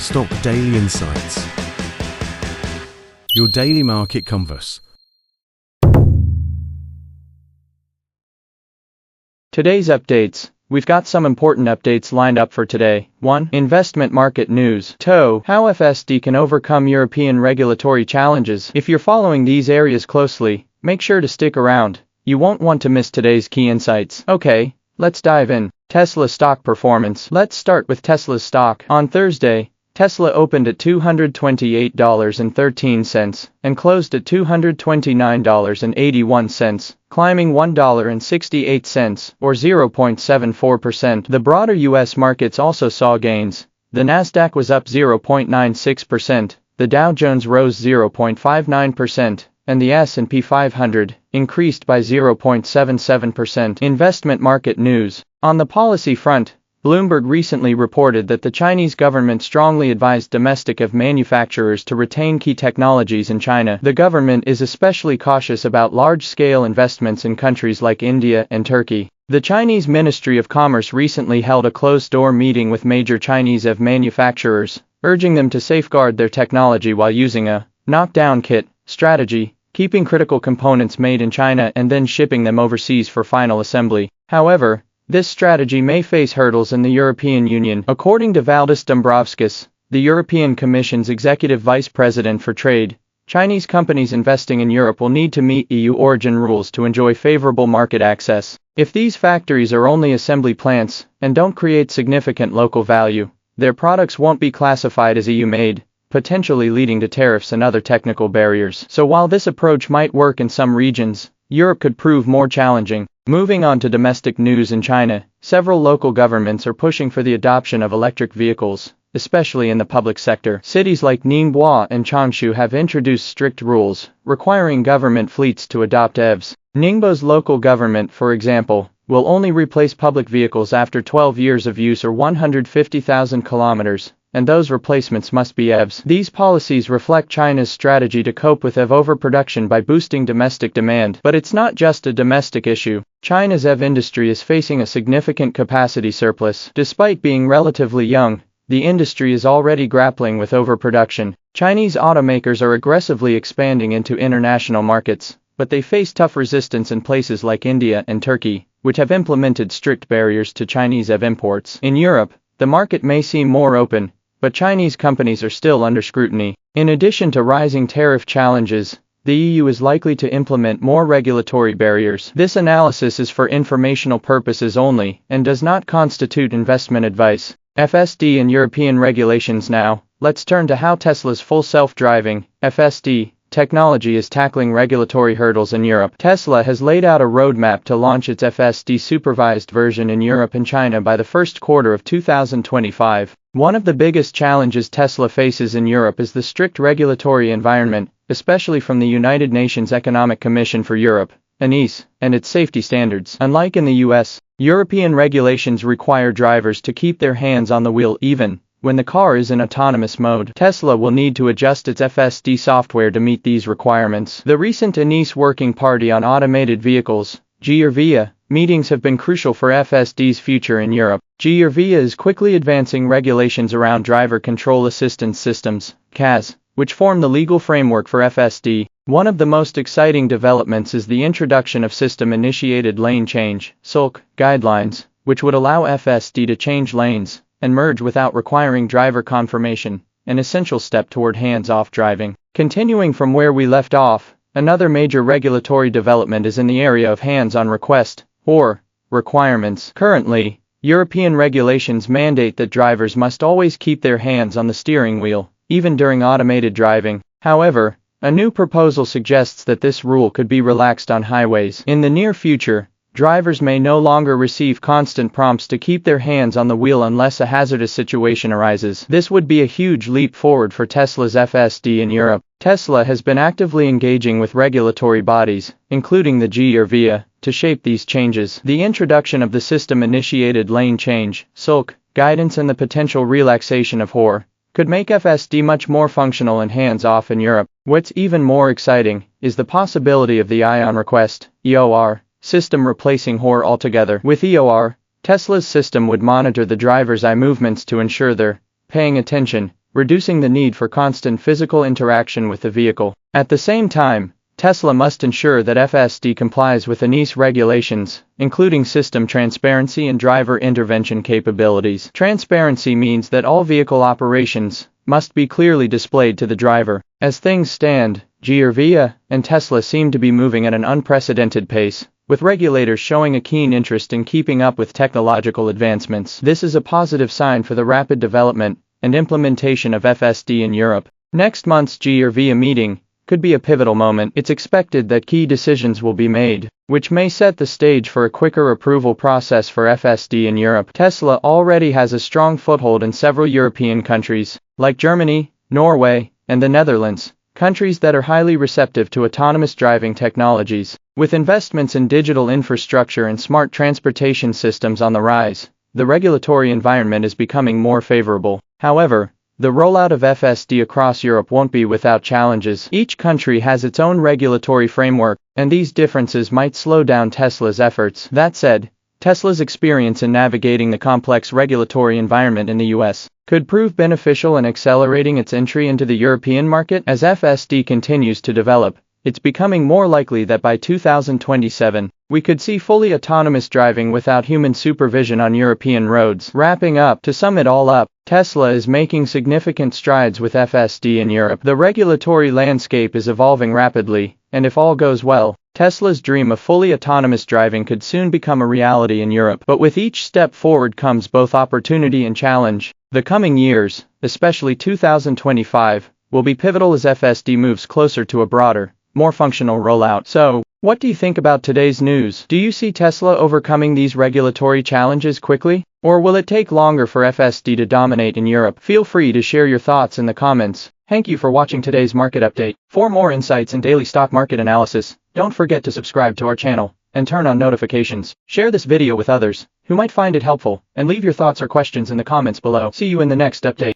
Stock Daily Insights. Your daily market compass. Today's updates. We've got some important updates lined up for today. 1. Investment market news. 2. How FSD can overcome European regulatory challenges. If you're following these areas closely, make sure to stick around. You won't want to miss today's key insights. Okay, let's dive in. Tesla stock performance. Let's start with Tesla's stock. On Thursday, Tesla opened at $228.13 and closed at $229.81, climbing $1.68 or 0.74%. The broader U.S. markets also saw gains. The Nasdaq was up 0.96%, the Dow Jones rose 0.59%, and the S&P 500 increased by 0.77%. Investment market news. On the policy front, Bloomberg recently reported that the Chinese government strongly advised domestic EV manufacturers to retain key technologies in China. The government is especially cautious about large-scale investments in countries like India and Turkey. The Chinese Ministry of Commerce recently held a closed-door meeting with major Chinese EV manufacturers, urging them to safeguard their technology while using a knockdown kit strategy, keeping critical components made in China and then shipping them overseas for final assembly. However, this strategy may face hurdles in the European Union. According to Valdis Dombrovskis, the European Commission's Executive Vice President for Trade, Chinese companies investing in Europe will need to meet EU origin rules to enjoy favorable market access. If these factories are only assembly plants and don't create significant local value, their products won't be classified as EU-made, potentially leading to tariffs and other technical barriers. So while this approach might work in some regions, Europe could prove more challenging. Moving on to domestic news in China, several local governments are pushing for the adoption of electric vehicles, especially in the public sector. Cities like Ningbo and Changshu have introduced strict rules, requiring government fleets to adopt EVs. Ningbo's local government, for example, will only replace public vehicles after 12 years of use or 150,000 kilometers, and those replacements must be EVs. These policies reflect China's strategy to cope with EV overproduction by boosting domestic demand. But it's not just a domestic issue. China's EV industry is facing a significant capacity surplus. Despite being relatively young, the industry is already grappling with overproduction. Chinese automakers are aggressively expanding into international markets, but they face tough resistance in places like India and Turkey, which have implemented strict barriers to Chinese EV imports. In Europe, the market may seem more open, but Chinese companies are still under scrutiny. In addition to rising tariff challenges, the EU is likely to implement more regulatory barriers. This analysis is for informational purposes only and does not constitute investment advice. FSD and European regulations now. Let's turn to how Tesla's full self-driving FSD technology is tackling regulatory hurdles in Europe. Tesla has laid out a roadmap to launch its FSD supervised version in Europe and China by the first quarter of 2025. One of the biggest challenges Tesla faces in Europe is the strict regulatory environment, especially from the United Nations Economic Commission for Europe, ENISE, and its safety standards. Unlike in the US, European regulations require drivers to keep their hands on the wheel even when the car is in autonomous mode. Tesla will need to adjust its FSD software to meet these requirements. The recent ENISE Working Party on Automated Vehicles, GRVIA, meetings have been crucial for FSD's future in Europe. GRVIA is quickly advancing regulations around driver control assistance systems, CAS, which form the legal framework for FSD. One of the most exciting developments is the introduction of System-Initiated Lane Change (SILC) guidelines, which would allow FSD to change lanes and merge without requiring driver confirmation, an essential step toward hands-off driving. Continuing from where we left off, another major regulatory development is in the area of hands-on request, or requirements. Currently, European regulations mandate that drivers must always keep their hands on the steering wheel, even during automated driving. However, a new proposal suggests that this rule could be relaxed on highways. In the near future, drivers may no longer receive constant prompts to keep their hands on the wheel unless a hazardous situation arises. This would be a huge leap forward for Tesla's FSD in Europe. Tesla has been actively engaging with regulatory bodies, including the GRVIA, to shape these changes. The introduction of the System-Initiated Lane Change (SILC) guidance and the potential relaxation of HOR could make FSD much more functional and hands-off in Europe. What's even more exciting is the possibility of the Eye on Request (EOR) system replacing HOR altogether. With EOR, Tesla's system would monitor the driver's eye movements to ensure they're paying attention, reducing the need for constant physical interaction with the vehicle. At the same time, Tesla must ensure that FSD complies with NES regulations, including system transparency and driver intervention capabilities. Transparency means that all vehicle operations must be clearly displayed to the driver. As things stand, GRVIA and Tesla seem to be moving at an unprecedented pace, with regulators showing a keen interest in keeping up with technological advancements. This is a positive sign for the rapid development and implementation of FSD in Europe. Next month's GRVIA meeting could be a pivotal moment. It's expected that key decisions will be made, which may set the stage for a quicker approval process for FSD in Europe. Tesla already has a strong foothold in several European countries, like Germany, Norway, and the Netherlands, countries that are highly receptive to autonomous driving technologies. With investments in digital infrastructure and smart transportation systems on the rise, the regulatory environment is becoming more favorable. However, the rollout of FSD across Europe won't be without challenges. Each country has its own regulatory framework, and these differences might slow down Tesla's efforts. That said, Tesla's experience in navigating the complex regulatory environment in the US could prove beneficial in accelerating its entry into the European market. As FSD continues to develop, it's becoming more likely that by 2027, we could see fully autonomous driving without human supervision on European roads. Wrapping up, to sum it all up, Tesla is making significant strides with FSD in Europe. The regulatory landscape is evolving rapidly, and if all goes well, Tesla's dream of fully autonomous driving could soon become a reality in Europe. But with each step forward comes both opportunity and challenge. The coming years, especially 2025, will be pivotal as FSD moves closer to a broader, more functional rollout. So, what do you think about today's news? Do you see Tesla overcoming these regulatory challenges quickly? Or will it take longer for FSD to dominate in Europe? Feel free to share your thoughts in the comments. Thank you for watching today's market update. For more insights and daily stock market analysis, don't forget to subscribe to our channel and turn on notifications. Share this video with others who might find it helpful, and leave your thoughts or questions in the comments below. See you in the next update.